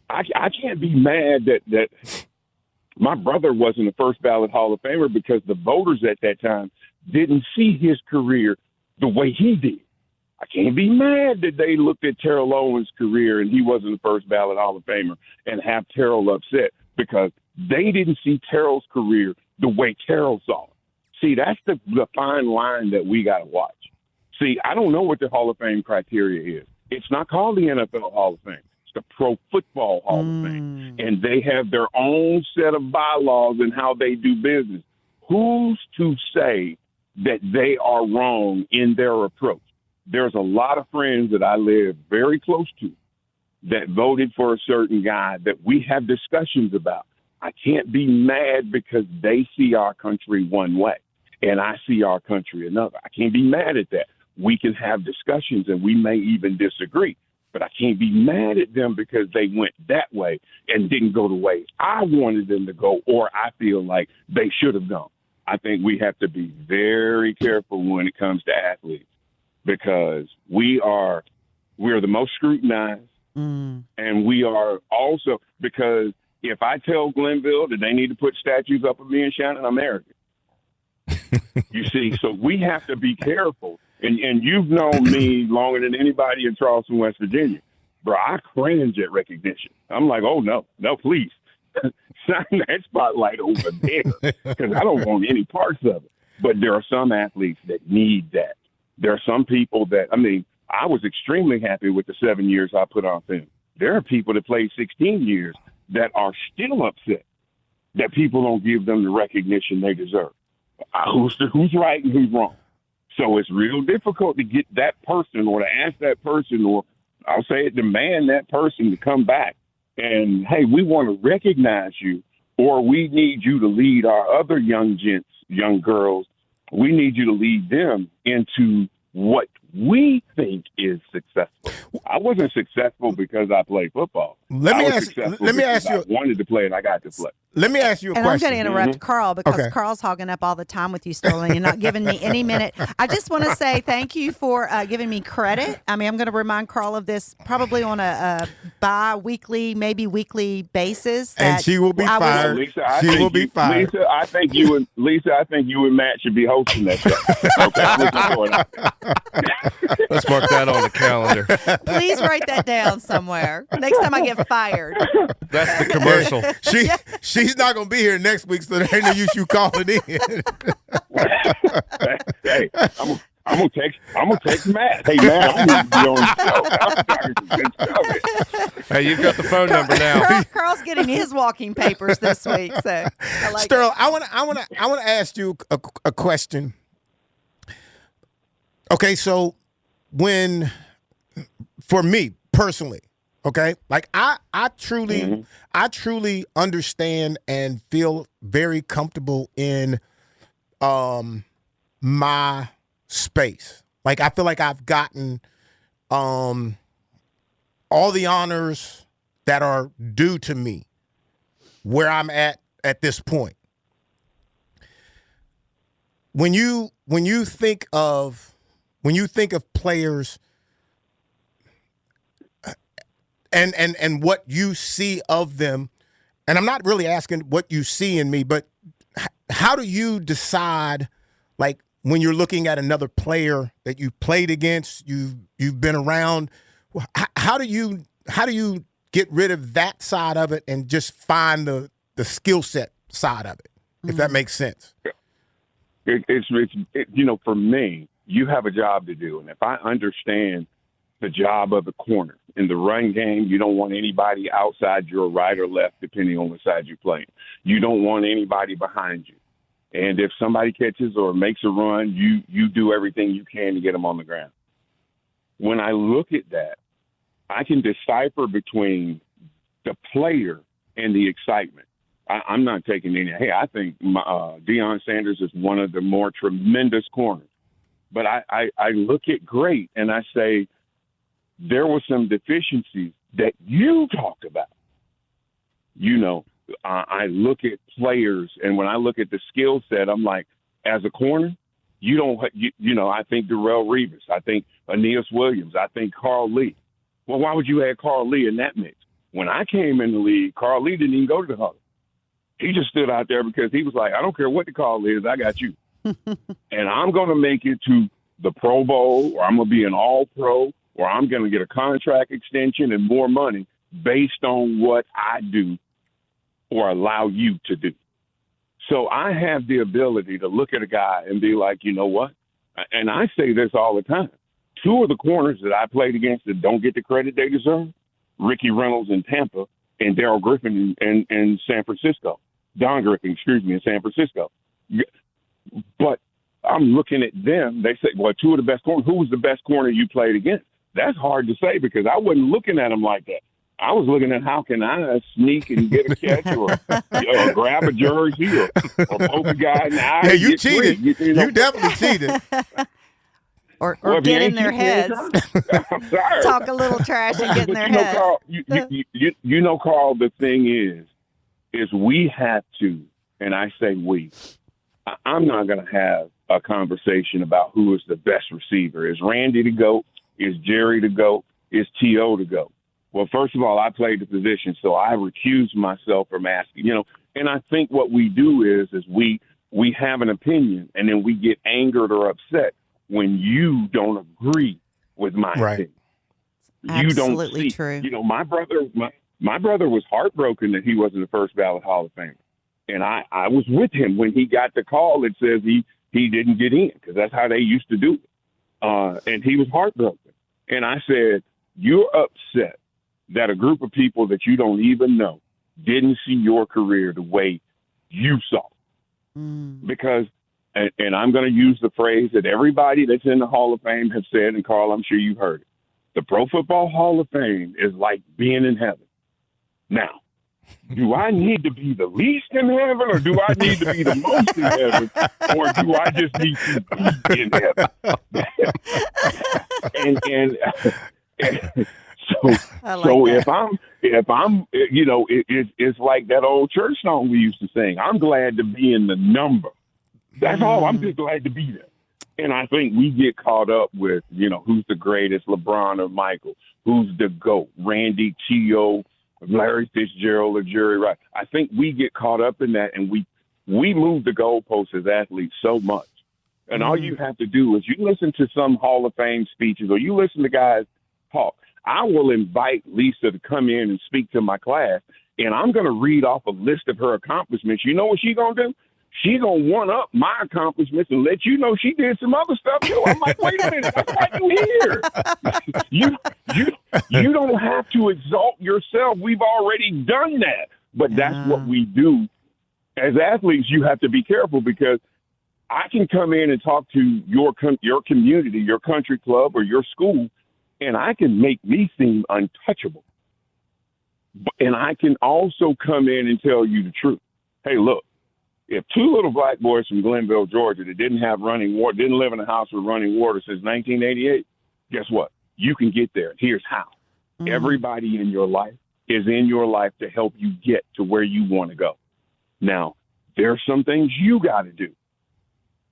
I can't be mad that my brother wasn't a first ballot Hall of Famer because the voters at that time didn't see his career the way he did. I can't be mad that they looked at Terrell Owens' career and he wasn't a first ballot Hall of Famer and have Terrell upset because they didn't see Terrell's career the way Terrell saw it. See, that's the fine line that we got to watch. See, I don't know what the Hall of Fame criteria is. It's not called the NFL Hall of Fame. It's the Pro Football Hall of Fame. And they have their own set of bylaws and how they do business. Who's to say that they are wrong in their approach? There's a lot of friends that I live very close to that voted for a certain guy that we have discussions about. I can't be mad because they see our country one way and I see our country another. I can't be mad at that. We can have discussions and we may even disagree, but I can't be mad at them because they went that way and didn't go the way I wanted them to go or I feel like they should have gone. I think we have to be very careful when it comes to athletes because we're the most scrutinized and we are also because if I tell Glenville that they need to put statues up of me and Shannon, I'm arrogant. You see, so we have to be careful. And you've known me longer than anybody in Charleston, West Virginia. Bro, I cringe at recognition. I'm like, oh, no, please. Shine that spotlight over there because I don't want any parts of it. But there are some athletes that need that. There are some people that, I was extremely happy with the 7 years I put on film. There are people that played 16 years that are still upset that people don't give them the recognition they deserve. Who's right and who's wrong? So it's real difficult to get that person or to ask that person or I'll say it, demand that person to come back and, hey, we want to recognize you or we need you to lead our other young gents, young girls. We need you to lead them into what we think is successful. I wasn't successful because I played football. Let me ask you. I wanted to play and I got to play. Let me ask you a question. I'm going to interrupt Carl because Carl's hogging up all the time with you, Sterling, and not giving me any minute. I just want to say thank you for giving me credit. I'm going to remind Carl of this probably on a bi-weekly, maybe weekly basis. And she will be fired. Lisa, she will be fired. Lisa, I think you and Matt should be hosting that show. Okay, let's mark that on the calendar. Please write that down somewhere. Next time I get fired. That's the commercial. She's not going to be here next week, so there ain't no use you calling in. Hey, I'm gonna text Matt. Hey, Matt, I need to be on the show. Hey, you've got the phone number now. Carl's getting his walking papers this week. So, Sterling, I want to ask you a question. Okay, so for me personally. Okay, like I truly understand and feel very comfortable in my space. Like I feel like I've gotten all the honors that are due to me where I'm at this point. When you think of players and what you see of them, and I'm not really asking what you see in me, but how do you decide, like when you're looking at another player that you played against, you've been around, how do you get rid of that side of it and just find the skill set side of it, if that makes sense? It's for me, you have a job to do, and if I understand the job of the corner. In the run game, you don't want anybody outside your right or left, depending on what side you're playing. You don't want anybody behind you. And if somebody catches or makes a run, you do everything you can to get them on the ground. When I look at that, I can decipher between the player and the excitement. I'm not taking any. Hey, I think Deion Sanders is one of the more tremendous corners. But I look at great and I say there were some deficiencies that you talked about. You know, I look at players, and when I look at the skill set, I'm like, as a corner, you don't, you know, I think Darrelle Revis, I think Aeneas Williams, I think Carl Lee. Well, why would you add Carl Lee in that mix? When I came in the league, Carl Lee didn't even go to the huddle. He just stood out there because he was like, I don't care what the call is, I got you. And I'm going to make it to the Pro Bowl, or I'm going to be an All-Pro, or I'm going to get a contract extension and more money based on what I do or allow you to do. So I have the ability to look at a guy and be like, you know what? And I say this all the time. Two of the corners that I played against that don't get the credit they deserve, Ricky Reynolds in Tampa and Darrell Griffin in San Francisco. Don Griffin, in San Francisco. But I'm looking at them. They say, well, two of the best corners. Who was the best corner you played against? That's hard to say because I wasn't looking at them like that. I was looking at how can I sneak and get a catch or grab a jersey or poke a guy in the eye. Yeah, you cheated. You definitely cheated. Or get in their heads. I'm sorry. Talk a little trash and get in their heads. Carl, you know, Carl, the thing is we have to, and I say we, I'm not going to have a conversation about who is the best receiver. Is Randy the GOAT? Is Jerry the GOAT? Is T.O. the GOAT? Well, first of all, I played the position, so I recuse myself from asking, you know, and I think what we do is we have an opinion and then we get angered or upset when you don't agree with my opinion. Absolutely you don't see. True. You know, my brother was heartbroken that he wasn't the first ballot Hall of Famer. And I was with him when he got the call that says he didn't get in because that's how they used to do it. And he was heartbroken. And I said, you're upset that a group of people that you don't even know didn't see your career the way you saw. Because, and I'm going to use the phrase that everybody that's in the Hall of Fame have said, and Carl, I'm sure you've heard it. The Pro Football Hall of Fame is like being in heaven. Now, do I need to be the least in heaven, or do I need to be the most in heaven, or do I just need to be in heaven? So if I'm, you know, it's like that old church song we used to sing. I'm glad to be in the number. That's all. I'm just glad to be there. And I think we get caught up with, you know, who's the greatest, LeBron or Michael, who's the GOAT, Randy, T.O., Larry Fitzgerald or Jerry Rice. I think we get caught up in that, and we move the goalposts as athletes so much. And all you have to do is you listen to some Hall of Fame speeches or you listen to guys talk. I will invite Lisa to come in and speak to my class, and I'm going to read off a list of her accomplishments. You know what she's going to do? She's going to one-up my accomplishments and let you know she did some other stuff, too. I'm like, wait a minute, that's why you here. You don't have to exalt yourself. We've already done that. But that's what we do. As athletes, you have to be careful because I can come in and talk to your community, your country club, or your school, and I can make me seem untouchable. And I can also come in and tell you the truth. Hey, look, if two little black boys from Glenville, Georgia, that didn't have running water, didn't live in a house with running water since 1988, guess what? You can get there. Here's how. Everybody in your life is in your life to help you get to where you want to go. Now, there are some things you got to do.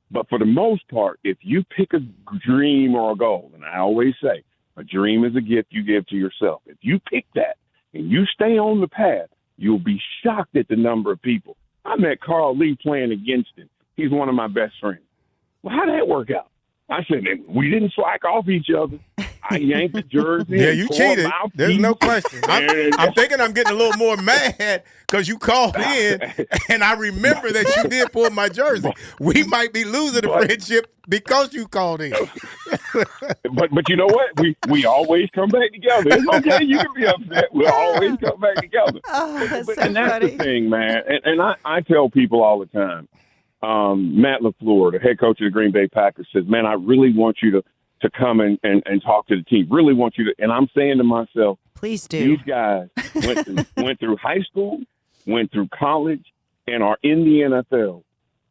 But for the most part, if you pick a dream or a goal, and I always say, a dream is a gift you give to yourself. If you pick that and you stay on the path, you'll be shocked at the number of people. I met Carl Lee playing against him. He's one of my best friends. Well, how did that work out? I said, we didn't slack off each other. I yanked the jersey. Yeah, you cheated. There's no question. I'm thinking I'm getting a little more mad because you called in, and I remember that you did pull my jersey. We might be losing the friendship because you called in. but you know what? We always come back together. It's okay. You can be upset. We'll always come back together. Oh, that's so and that's funny. the thing, man. And I tell people all the time, Matt LaFleur, the head coach of the Green Bay Packers, says, man, I really want you to come and talk to the team. Really want you to. And I'm saying to myself, please do. These guys went through high school, went through college and are in the NFL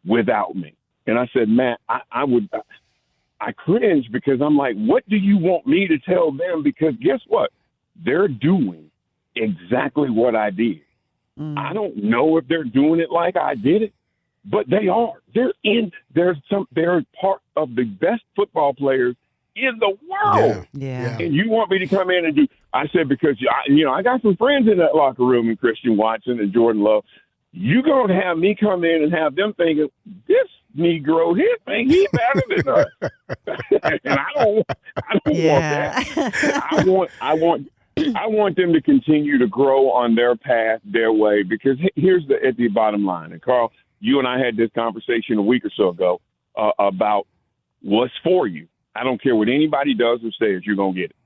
without me. And I said, Matt, I cringe because I'm like, what do you want me to tell them? Because guess what? They're doing exactly what I did. I don't know if they're doing it like I did it, but they are. They're part of the best football players in the world. Yeah. And you want me to come in and do? I said, because I got some friends in that locker room, and Christian Watson and Jordan Love. You gonna have me come in and have them thinking this Negro here think he better than us, and I don't want that. I want them to continue to grow on their path, their way. Because here's the bottom line. And Carl, you and I had this conversation a week or so ago about what's for you. I don't care what anybody does or says, you're gonna get it.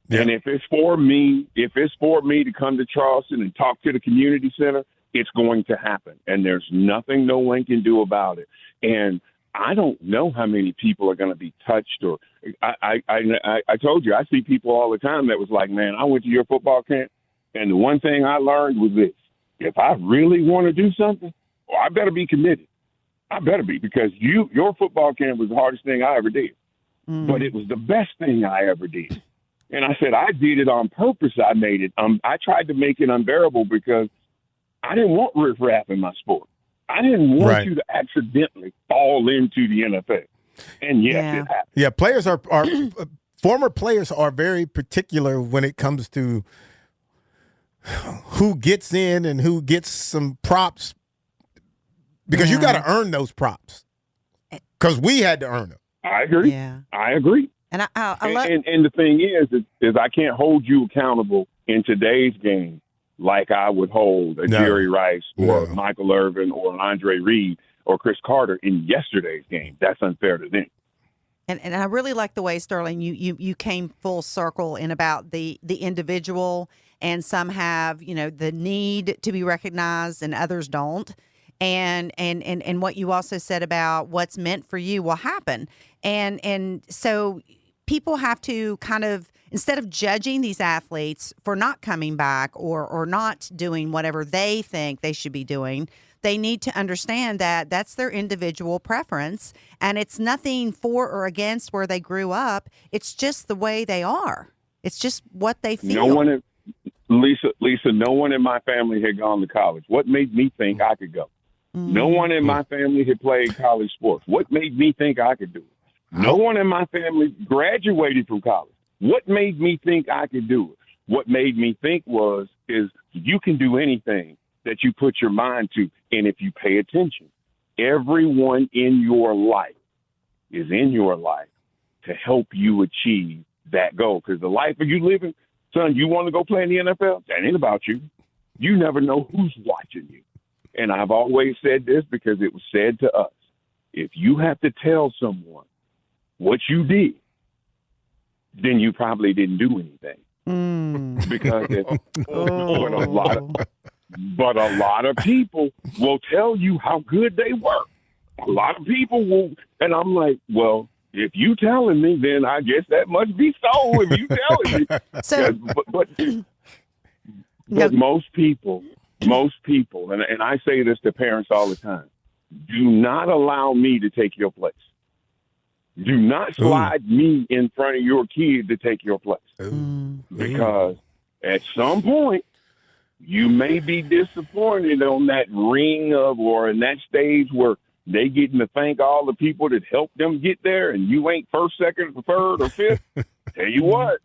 Yeah. And if it's for me to come to Charleston and talk to the community center, it's going to happen. And there's nothing no one can do about it. And I don't know how many people are going to be touched. Or I told you, I see people all the time that was like, man, I went to your football camp, and the one thing I learned was this: if I really want to do something, well, I better be committed. I better be, because your football camp was the hardest thing I ever did, but it was the best thing I ever did. And I said, I did it on purpose. I made it. I tried to make it unbearable because I didn't want riffraff in my sport. I didn't want you to accidentally fall into the NFL. And yes, it happened. Yeah, players are former players are very particular when it comes to who gets in and who gets some props, because you got to earn those props. Because we had to earn them. I agree. Yeah. I agree. And and the thing is I can't hold you accountable in today's game like I would hold a Jerry Rice or Michael Irvin or Andre Reed or Chris Carter in yesterday's game. That's unfair to them. And I really like the way, Sterling, you came full circle in about the individual, and some have, the need to be recognized and others don't. And what you also said about what's meant for you will happen. And so people have to kind of, instead of judging these athletes for not coming back or not doing whatever they think they should be doing, they need to understand that that's their individual preference, and it's nothing for or against where they grew up. It's just the way they are. It's just what they feel. Lisa, no one in my family had gone to college. What made me think I could go? No one in my family had played college sports. What made me think I could do it? No one in my family graduated from college. What made me think I could do it? What made me think is you can do anything that you put your mind to. And if you pay attention, everyone in your life is in your life to help you achieve that goal. Because the life of you living, son, you want to go play in the NFL? That ain't about you. You never know who's watching you. And I've always said this because it was said to us. If you have to tell someone what you did, then you probably didn't do anything. Because but a lot of people will tell you how good they were. A lot of people will, and I'm like, well, if you telling me, then I guess that must be so. If you telling me, but most people, and I say this to parents all the time, do not allow me to take your place. Do not slide me in front of your kid to take your place. Because at some point, you may be disappointed on that ring or in that stage where they getting to thank all the people that helped them get there, and you ain't first, second, third, or fifth. Tell you what,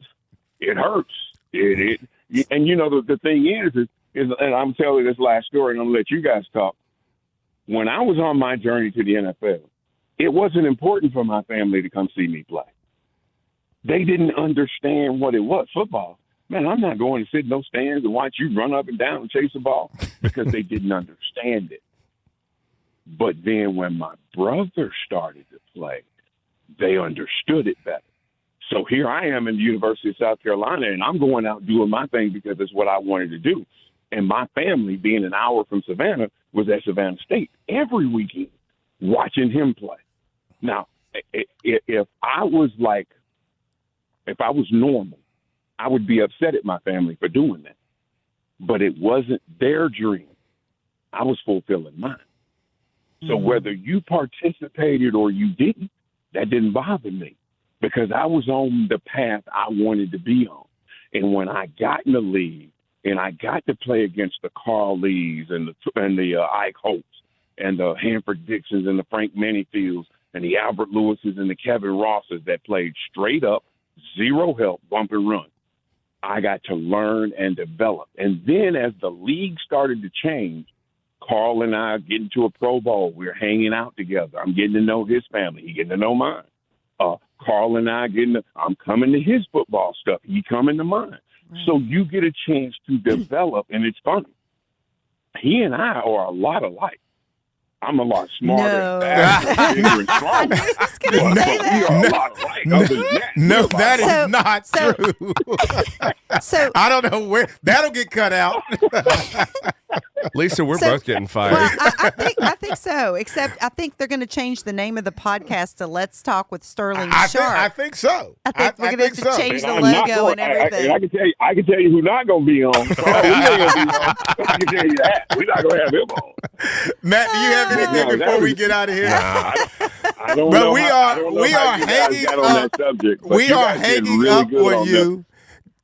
it hurts. And the thing is, and I'm telling this last story, and I'm gonna let you guys talk. When I was on my journey to the NFL, it wasn't important for my family to come see me play. They didn't understand what it was. Football, man, I'm not going to sit in those stands and watch you run up and down and chase the ball, because they didn't understand it. But then when my brother started to play, they understood it better. So here I am in the University of South Carolina, and I'm going out doing my thing because it's what I wanted to do. And my family, being an hour from Savannah, was at Savannah State every weekend watching him play. Now, if I was normal, I would be upset at my family for doing that. but it wasn't their dream. I was fulfilling mine. So whether you participated or you didn't, that didn't bother me because I was on the path I wanted to be on. And when I got in the league and I got to play against the Carl Lees and the Ike Holtz and the Hanford Dixons and the Frank Manyfields and the Albert Lewises and the Kevin Rosses that played straight up, zero help, bump and run, I got to learn and develop. And then as the league started to change, Carl and I getting to a Pro Bowl. We're hanging out together. I'm getting to know his family. He getting to know mine. Carl and I I'm coming to his football stuff. He coming to mine. Right. So you get a chance to develop, and it's fun. He and I are a lot alike. I'm a lot smarter and bigger and stronger. But we are a lot alike. Other than that, no, that is not true. So I don't know where that'll get cut out. Lisa, we're both getting fired. Well, I think so. Except I think they're going to change the name of the podcast to "Let's Talk with Sterling Sharpe." I think so. I think we're going to have to change the logo and everything. I can tell you who's not going to be on. I can tell you that we're not going to have him on. Matt, do you have anything before we get out of here? I don't but know. we are hanging up. We are hanging up on you.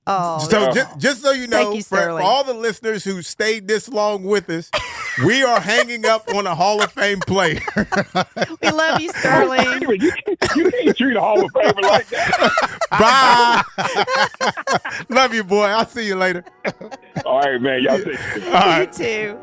Oh, so just so you know, you, for all the listeners who stayed this long with us, we are hanging up on a Hall of Fame player. We love you, Sterling. You can't treat a Hall of Famer like Bye. that. Love you, boy. I'll see you later. All right, man. Y'all take care. All right. You too.